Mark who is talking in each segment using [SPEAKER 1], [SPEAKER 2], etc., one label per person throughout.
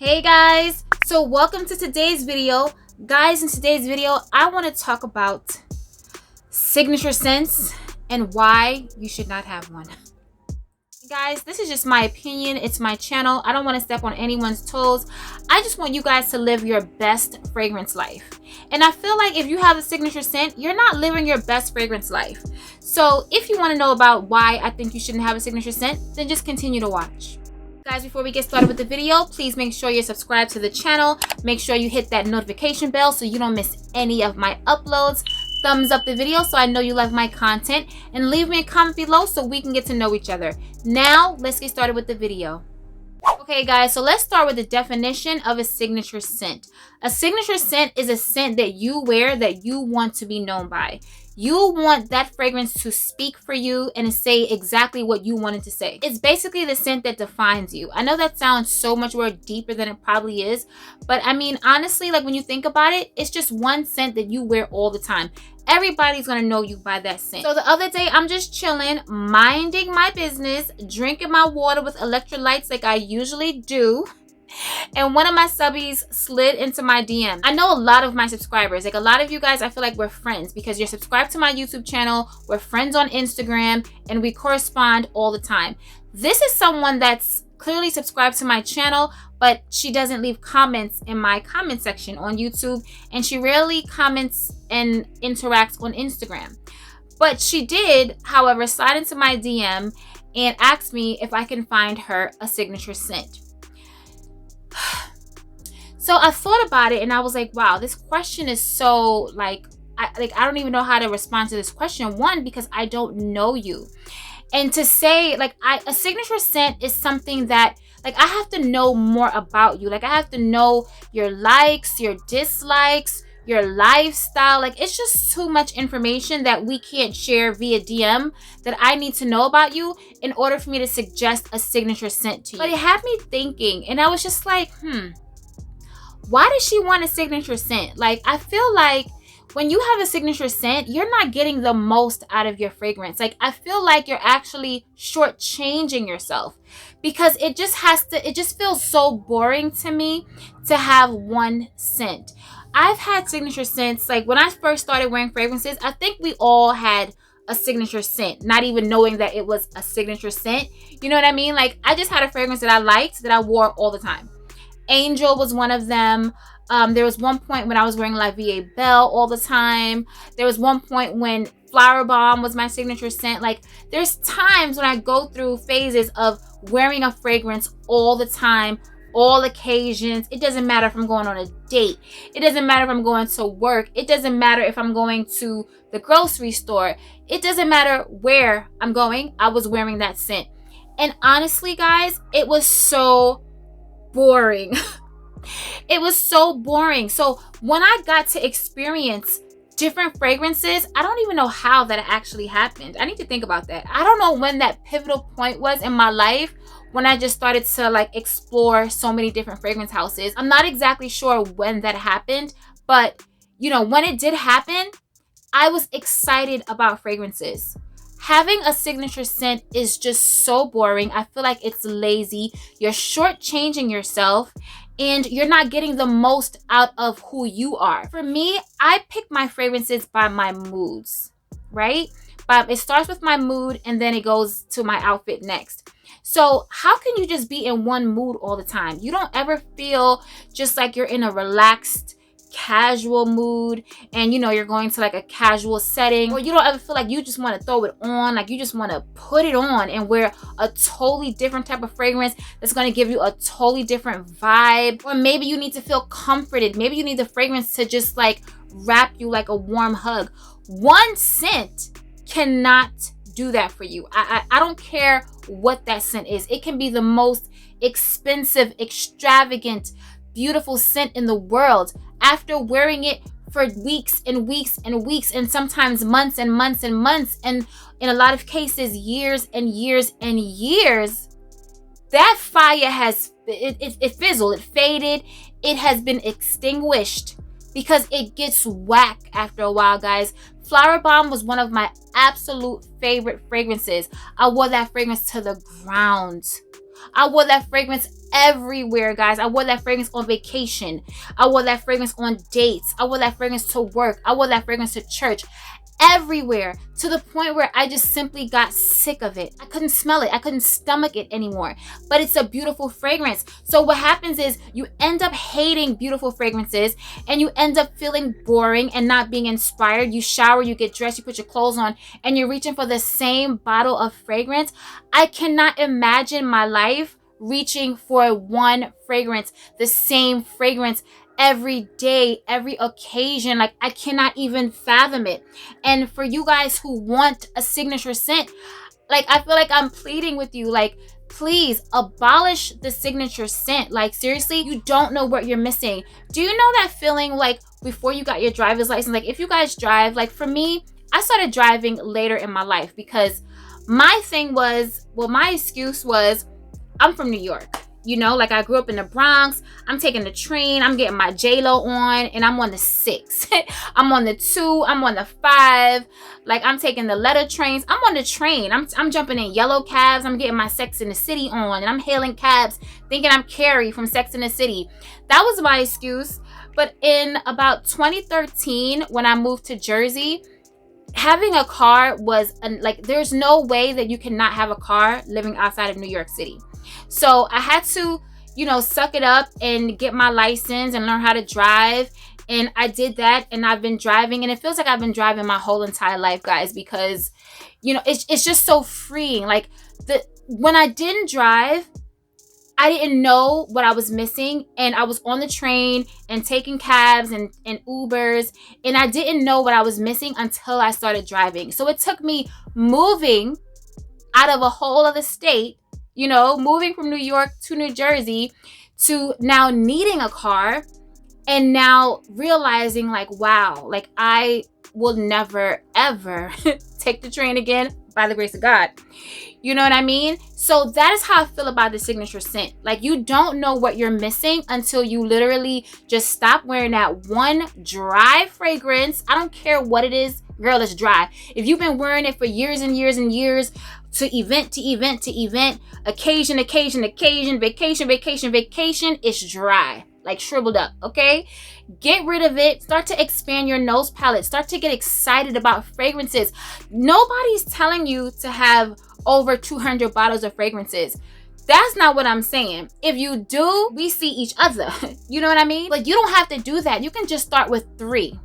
[SPEAKER 1] Hey guys, so welcome to today's video. Guys, in today's video, I want to talk about signature scents and why you should not have one. Guys, this is just my opinion. It's my channel. I don't want to step on anyone's toes. I just want you guys to live your best fragrance life. And I feel like if you have a signature scent, you're not living your best fragrance life. So if you want to know about why I think you shouldn't have a signature scent, then just continue to watch. Guys, before we get started with the video, please make sure you're subscribed to the channel. Make sure you hit that notification bell so you don't miss any of my uploads. Thumbs up the video so I know you like my content, and leave me a comment below so we can get to know each other. Now, let's get started with the video. Okay guys, so let's start with the definition of a signature scent. A signature scent is a scent that you wear that you want to be known by. You want that fragrance to speak for you and to say exactly what you wanted to say. It's basically the scent that defines you. I know that sounds so much more deeper than it probably is, but I mean, honestly, like when you think about it, it's just one scent that you wear all the time. Everybody's gonna know you by that scent. So the other day, I'm just chilling, minding my business, drinking my water with electrolytes like I usually do. And one of my subbies slid into my DM. I know a lot of my subscribers, like a lot of you guys, I feel like we're friends because you're subscribed to my YouTube channel, we're friends on Instagram, and we correspond all the time. This is someone that's clearly subscribed to my channel, but she doesn't leave comments in my comment section on YouTube, and she rarely comments and interacts on Instagram. But she did, however, slide into my DM and asked me if I can find her a signature scent. So I thought about it and I was like, wow, this question is so I don't even know how to respond to this question. One, because I don't know you. And to say a signature scent is something that I have to know more about you. I have to know your likes, your dislikes, your lifestyle. It's just too much information that we can't share via DM that I need to know about you in order for me to suggest a signature scent to you. But it had me thinking, and I was just like, why does she want a signature scent? I feel like when you have a signature scent, you're not getting the most out of your fragrance. I feel like you're actually shortchanging yourself because it just feels so boring to me to have one scent. I've had signature scents, when I first started wearing fragrances, I think we all had a signature scent, not even knowing that it was a signature scent. You know what I mean? I just had a fragrance that I liked that I wore all the time. Angel was one of them. There was one point when I was wearing La Vie Belle all the time. There was one point when Flower Bomb was my signature scent. There's times when I go through phases of wearing a fragrance all the time, all occasions. It doesn't matter if I'm going on a date. It doesn't matter if I'm going to work. It doesn't matter if I'm going to the grocery store. It doesn't matter where I'm going. I was wearing that scent. And honestly, guys, it was so boring. It was so boring. So when I got to experience different fragrances, I don't even know how that actually happened. I need to think about that. I don't know when that pivotal point was in my life when I just started to explore so many different fragrance houses. I'm not exactly sure when that happened, but when it did happen, I was excited about fragrances. Having a signature scent is just so boring. I feel like it's lazy. You're shortchanging yourself and you're not getting the most out of who you are. For me, I pick my fragrances by my moods, right? But it starts with my mood and then it goes to my outfit next. So how can you just be in one mood all the time? You don't ever feel just like you're in a relaxed, casual mood and you're going to a casual setting, or you don't ever feel like you just want to throw it on, you just want to put it on and wear a totally different type of fragrance that's going to give you a totally different vibe. Or maybe you need to feel comforted. Maybe you need the fragrance to just wrap you like a warm hug. One scent cannot do that for you. I don't care what that scent is. It can be the most expensive, extravagant, beautiful scent in the world. After wearing it for weeks and weeks and weeks, and sometimes months and months and months, and in a lot of cases years and years and years, that fire has it fizzled, it faded, it has been extinguished because it gets whack after a while, guys. Flower Bomb was one of my absolute favorite fragrances. I wore that fragrance to the ground. I wore that fragrance everywhere, guys. I wore that fragrance on vacation. I wore that fragrance on dates. I wore that fragrance to work. I wore that fragrance to church. Everywhere, to the point where I just simply got sick of it. I couldn't smell it. I couldn't stomach it anymore. But it's a beautiful fragrance. So what happens is you end up hating beautiful fragrances and you end up feeling boring and not being inspired. You shower, you get dressed, you put your clothes on, and you're reaching for the same bottle of fragrance. I cannot imagine my life reaching for one fragrance, the same fragrance every day, every occasion. Like, I cannot even fathom it. And for you guys who want a signature scent, like, I feel like I'm pleading with you, like, please abolish the signature scent. Like, seriously, you don't know what you're missing. Do you know that feeling like before you got your driver's license? Like, if you guys drive, like for me, I started driving later in my life because my thing was, well, my excuse was, I'm from New York. You know, like I grew up in the Bronx. I'm taking the train. I'm getting my J-Lo on, and I'm on the 6. I'm on the 2. I'm on the 5. Like, I'm taking the letter trains. I'm on the train. I'm jumping in yellow cabs. I'm getting my Sex in the City on, and I'm hailing cabs thinking I'm Carrie from Sex in the City. That was my excuse. But in about 2013, when I moved to Jersey, having a car was like, there's no way that you cannot have a car living outside of New York City. So I had to, you know, suck it up and get my license and learn how to drive. And I did that, and I've been driving, and it feels like I've been driving my whole entire life, guys, because, you know, it's just so freeing. Like, when I didn't drive, I didn't know what I was missing, and I was on the train and taking cabs and Ubers, and I didn't know what I was missing until I started driving. So it took me moving out of a whole other state, you know, moving from New York to New Jersey, to now needing a car, and now realizing, like, wow, like, I will never, ever take the train again by the grace of God. You know what I mean? So that is how I feel about the signature scent. Like, you don't know what you're missing until you literally just stop wearing that one dry fragrance. I don't care what it is. Girl, it's dry. If you've been wearing it for years and years and years, to event to event to event, occasion, occasion, occasion, vacation, vacation, vacation, it's dry. Like, shriveled up, okay? Get rid of it. Start to expand your nose palette. Start to get excited about fragrances. Nobody's telling you to have over 200 bottles of fragrances. That's not what I'm saying. If you do, we see each other. You know what I mean? Like, you don't have to do that. You can just start with 3.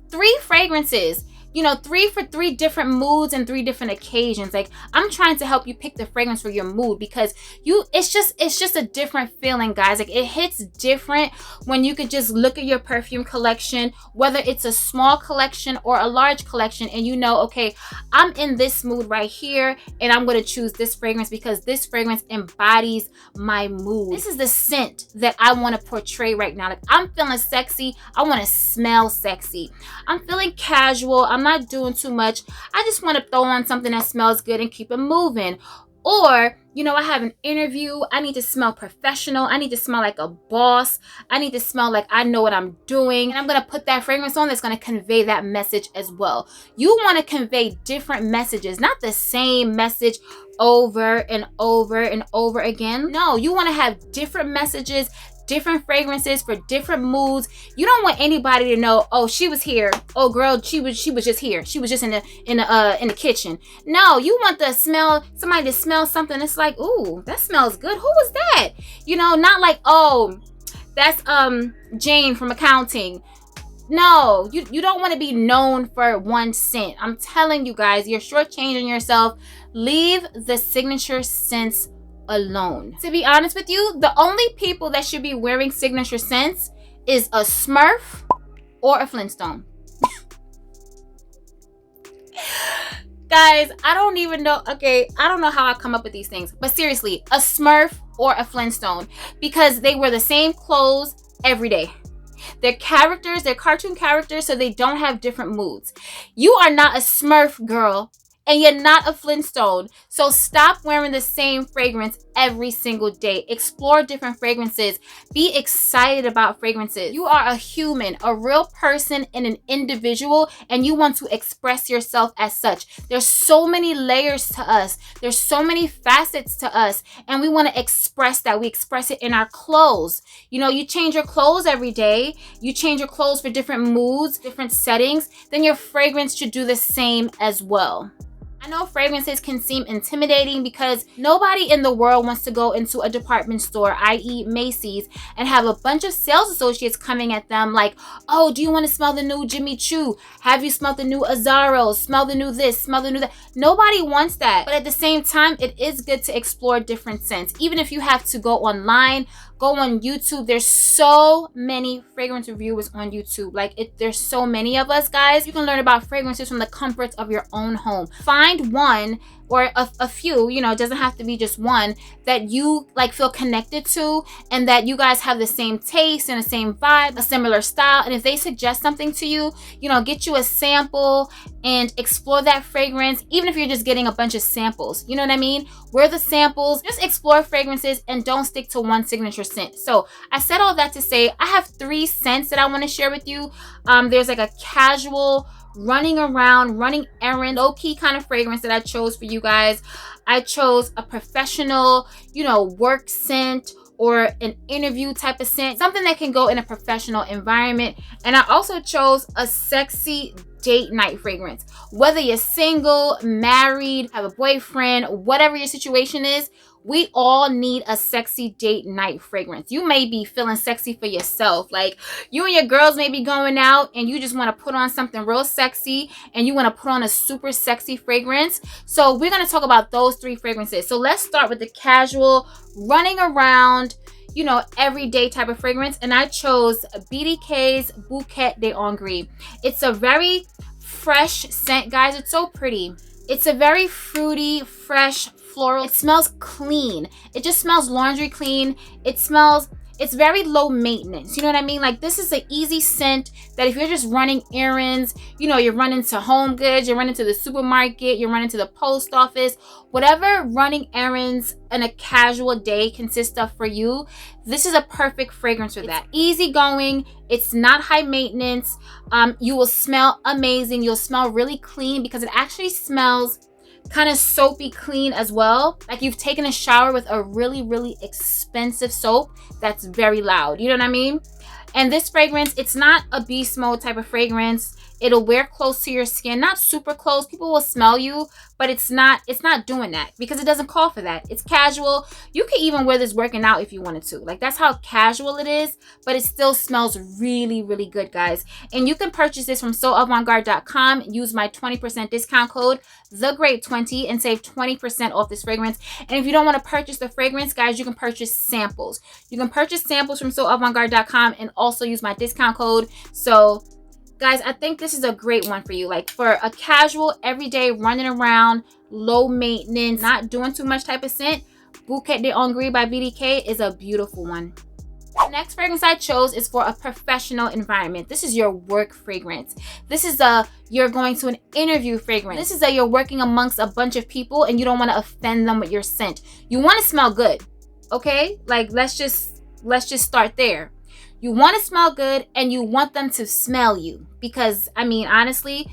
[SPEAKER 1] 3 fragrances. You know, 3 for 3 different moods and 3 different occasions. Like, I'm trying to help you pick the fragrance for your mood, because it's just a different feeling, guys. Like, it hits different when you could just look at your perfume collection, whether it's a small collection or a large collection, and you know, okay, I'm in this mood right here, and I'm going to choose this fragrance because this fragrance embodies my mood. This is the scent that I want to portray right now. Like, I'm feeling sexy. I want to smell sexy. I'm feeling casual. I'm not doing too much. I just want to throw on something that smells good and keep it moving. Or, you know, I have an interview. I need to smell professional. I need to smell like a boss. I need to smell like I know what I'm doing. And I'm going to put that fragrance on that's going to convey that message as well. You want to convey different messages, not the same message over and over and over again. No, you want to have different messages, different fragrances for different moods. You don't want anybody to know, oh, she was here. Oh, girl, she was just here. She was just in the kitchen. No, you want somebody to smell something that's like, ooh, that smells good. Who was that? You know, not like, oh, that's Jane from accounting. No, you don't want to be known for one scent. I'm telling you guys, you're shortchanging yourself. Leave the signature scents alone. To be honest with you, the only people that should be wearing signature scents is a Smurf or a Flintstone. Guys, I don't even know. Okay, I don't know how I come up with these things, but seriously, a Smurf or a Flintstone, because they wear the same clothes every day. They're characters, they're cartoon characters, so they don't have different moods. You are not a Smurf girl and you're not a Flintstone. So stop wearing the same fragrance every single day. Explore different fragrances. Be excited about fragrances. You are a human, a real person, and an individual, and you want to express yourself as such. There's so many layers to us. There's so many facets to us, and we want to express that. We express it in our clothes. You know, you change your clothes every day. You change your clothes for different moods, different settings. Then your fragrance should do the same as well. I know fragrances can seem intimidating because nobody in the world wants to go into a department store, i.e. Macy's, and have a bunch of sales associates coming at them like, oh, do you want to smell the new Jimmy Choo? Have you smelled the new Azzaro? Smell the new this, smell the new that. Nobody wants that. But at the same time, it is good to explore different scents. Even if you have to go online, go on YouTube. There's so many fragrance reviewers on YouTube. There's so many of us, guys. You can learn about fragrances from the comforts of your own home. Find one or a few, you know, it doesn't have to be just one, that you feel connected to, and that you guys have the same taste and the same vibe, a similar style. And if they suggest something to you, you know, get you a sample and explore that fragrance, even if you're just getting a bunch of samples. You know what I mean? Wear the samples, just explore fragrances, and don't stick to one signature scent. So I said all that to say I have 3 scents that I want to share with you. There's like a casual, running around, running errand, low-key kind of fragrance that I chose for you guys. I chose a professional, you know, work scent or an interview type of scent, something that can go in a professional environment. And I also chose a sexy date night fragrance. Whether you're single, married, have a boyfriend, whatever your situation is, we all need a sexy date night fragrance. You may be feeling sexy for yourself. Like, you and your girls may be going out and you just want to put on something real sexy, and you want to put on a super sexy fragrance. So we're going to talk about those 3 fragrances. So let's start with the casual, running around, you know, everyday type of fragrance. And I chose BDK's Bouquet d'Angry. It's a very fresh scent, guys. It's so pretty. It's a very fruity, fresh, floral. It smells clean. It just smells laundry clean. It's very low maintenance. You know what I mean? Like, this is an easy scent that if you're just running errands, you know, you're running to Home Goods, you're running to the supermarket, you're running to the post office, whatever running errands in a casual day consists of for you, this is a perfect fragrance for that. It's easy going. It's not high maintenance. You will smell amazing. You'll smell really clean because it actually smells kind of soapy clean as well. Like you've taken a shower with a really, really expensive soap that's very loud. You know what I mean? And this fragrance, it's not a beast mode type of fragrance. It'll wear close to your skin, not super close. People will smell you, but it's not doing that because it doesn't call for that. It's casual. You could even wear this working out if you wanted to. Like, that's how casual it is, but it still smells really, really good, guys. And you can purchase this from soavantgarde.com. Use my 20% discount code, TheGreat20, and save 20% off this fragrance. And if you don't want to purchase the fragrance, guys, you can purchase samples. You can purchase samples from soavantgarde.com and also use my discount code. So guys, I think this is a great one for you. Like, for a casual, everyday, running around, low maintenance, not doing too much type of scent, Bouquet d'Angry by BDK is a beautiful one. The next fragrance I chose is for a professional environment. This is your work fragrance. This is you're going to an interview fragrance. This is you're working amongst a bunch of people and you don't want to offend them with your scent. You want to smell good, okay? Like, let's just start there. You want to smell good and you want them to smell you, because I mean, honestly,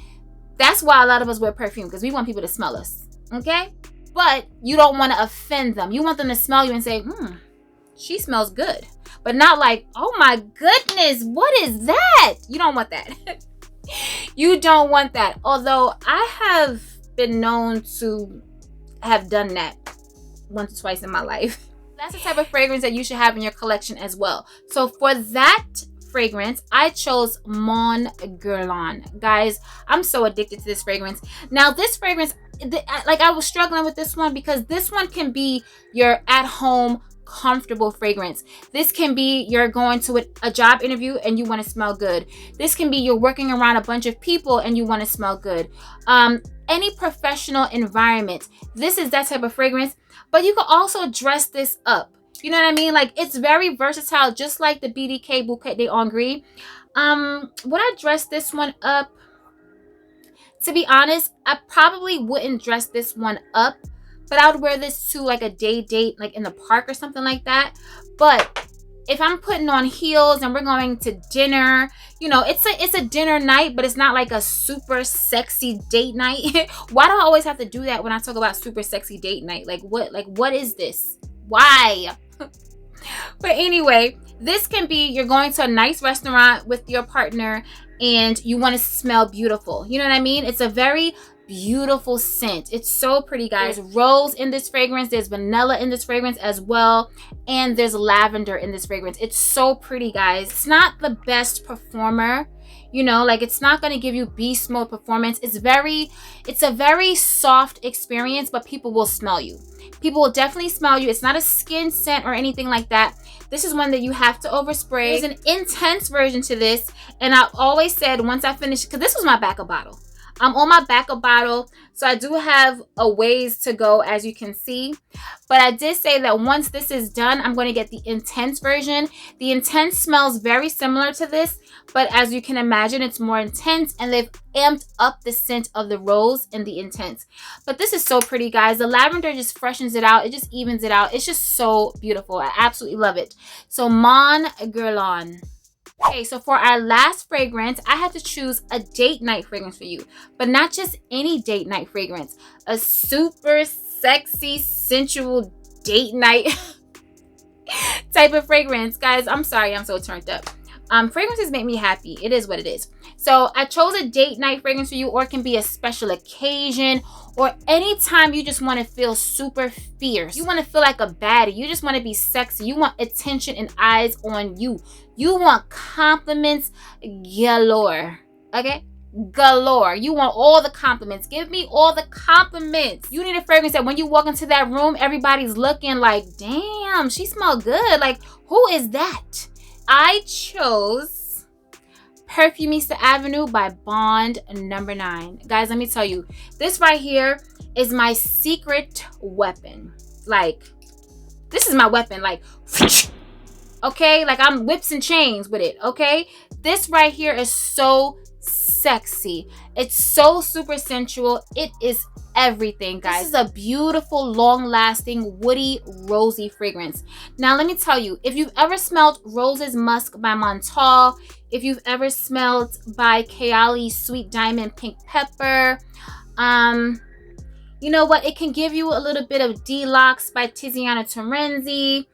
[SPEAKER 1] that's why a lot of us wear perfume, because we want people to smell us, okay? But you don't want to offend them. You want them to smell you and say, she smells good, but not like, oh my goodness, what is that? You don't want that. You don't want that. Although I have been known to have done that once or twice in my life. That's the type of fragrance that you should have in your collection as well. So for that fragrance, I chose Mon Guerlain. Guys, I'm so addicted to this fragrance. Now, this fragrance, like, I was struggling with this one because this one can be your at-home comfortable fragrance. This can be you're going to a job interview and you want to smell good. This can be you're working around a bunch of people and you want to smell good. Any professional environment, this is that type of fragrance. But you can also dress this up. You know what I mean? Like, it's very versatile, just like the BDK Bouquet d'Angry. Would I dress this one up? To be honest, I probably wouldn't dress this one up, but I would wear this to like a date, like in the park or something like that. But if I'm putting on heels and we're going to dinner, you know, it's a dinner night, but it's not like a super sexy date night. Why do I always have to do that when I talk about super sexy date night? Like what is this? Why? But anyway, this can be you're going to a nice restaurant with your partner and you want to smell beautiful. You know what I mean? It's a very beautiful scent. It's so pretty, guys. There's rose in this fragrance. There's vanilla in this fragrance as well. And there's lavender in this fragrance. It's so pretty, guys. It's not the best performer. You know, like it's not going to give you beast mode performance. It's a very soft experience, but people will smell you. People will definitely smell you. It's not a skin scent or anything like that. This is one that you have to overspray. There's an intense version to this. And I always said once I finish, because this was my backup bottle. I'm on my backup bottle, so I do have a ways to go, as you can see. But I did say that once this is done, I'm going to get the intense version. The intense smells very similar to this, but as you can imagine, it's more intense, and they've amped up the scent of the rose in the intense. But this is so pretty, guys. The lavender just freshens it out. It just evens it out. It's just so beautiful. I absolutely love it. So Mon Guerlain. Okay, so for our last fragrance, I had to choose a date night fragrance for you, but not just any date night fragrance, a super sexy, sensual date night type of fragrance. Guys, I'm sorry, I'm so turned up. Fragrances make me happy. It is what it is. So I chose a date night fragrance for you, or it can be a special occasion, or anytime you just want to feel super fierce. You want to feel like a baddie. You just want to be sexy. You want attention and eyes on you. You want compliments galore. Okay? Galore. You want all the compliments. Give me all the compliments. You need a fragrance that when you walk into that room, everybody's looking like, damn, she smells good. Like, who is that? I chose Perfume Avenue by Bond number 9. Guys, let me tell you, this right here is my secret weapon. Like, this is my weapon. Like, okay? Like, I'm whips and chains with it, okay? This right here is so sexy. It's so super sensual. It is everything, guys. This is a beautiful, long-lasting, woody, rosy fragrance. Now, let me tell you, if you've ever smelled Rose's Musk by Montal, if you've ever smelled by Kayali Sweet Diamond Pink Pepper, you know what? It can give you a little bit of Deluxe by Tiziana Terenzi.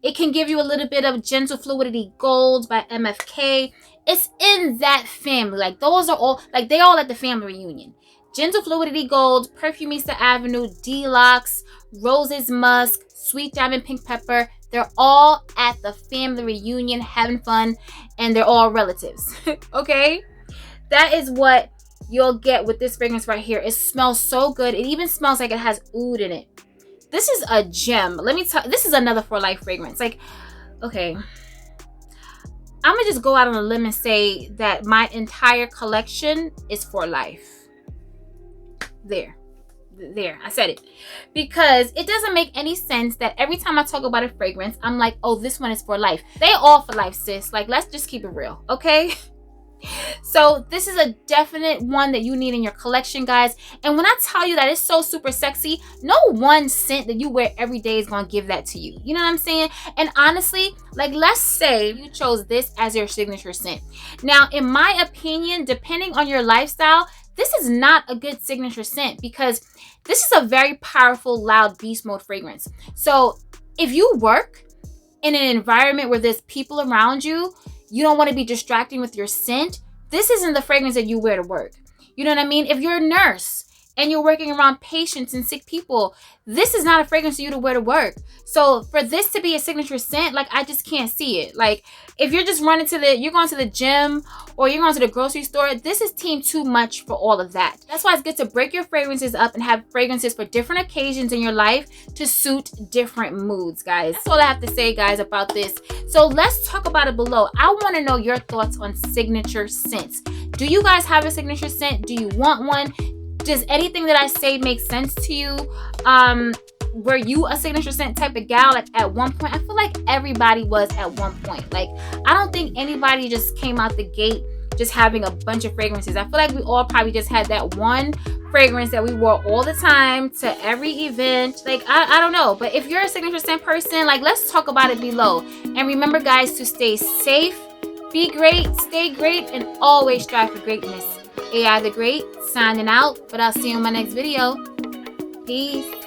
[SPEAKER 1] It can give you a little bit of Gentle Fluidity Gold by MFK. It's in that family. Like, those are all, like, they all at the family reunion. Gentle Fluidity Gold, Perfumista Avenue, Deluxe, Rose's Musk, Sweet Diamond Pink Pepper. They're all at the family reunion having fun, and they're all relatives. Okay? That is what you'll get with this fragrance right here. It smells so good. It even smells like it has oud in it. This is a gem. Let me tell you, this is another For Life fragrance. Like, okay. I'm going to just go out on a limb and say that my entire collection is For Life. There, I said it. Because it doesn't make any sense that every time I talk about a fragrance, I'm like, oh, this one is For Life. They all For Life, sis. Like, let's just keep it real, okay? So this is a definite one that you need in your collection, guys. And when I tell you that it's so super sexy, no one scent that you wear every day is going to give that to you. You know what I'm saying? And honestly, like, let's say you chose this as your signature scent. Now, in my opinion, depending on your lifestyle, this is not a good signature scent because this is a very powerful, loud beast mode fragrance. So if you work in an environment where there's people around you, you don't want to be distracting with your scent, this isn't the fragrance that you wear to work. You know what I mean? If you're a nurse and you're working around patients and sick people, this is not a fragrance for you to wear to work. So for this to be a signature scent, like, I just can't see it. Like, if you're just running you're going to the gym or you're going to the grocery store, this is team too much for all of that. That's why it's good to break your fragrances up and have fragrances for different occasions in your life to suit different moods, guys. That's all I have to say, guys, about this. So let's talk about it below. I want to know your thoughts on signature scents. Do you guys have a signature scent? Do you want one? Does anything that I say make sense to you? Were you a signature scent type of gal? Like, at one point, I feel like everybody was at one point. Like, I don't think anybody just came out the gate just having a bunch of fragrances. I feel like we all probably just had that one fragrance that we wore all the time to every event. Like, I don't know. But if you're a signature scent person, like, let's talk about it below. And remember, guys, to stay safe, be great, stay great, and always strive for greatness. AI the Great, signing out, but I'll see you in my next video. Peace.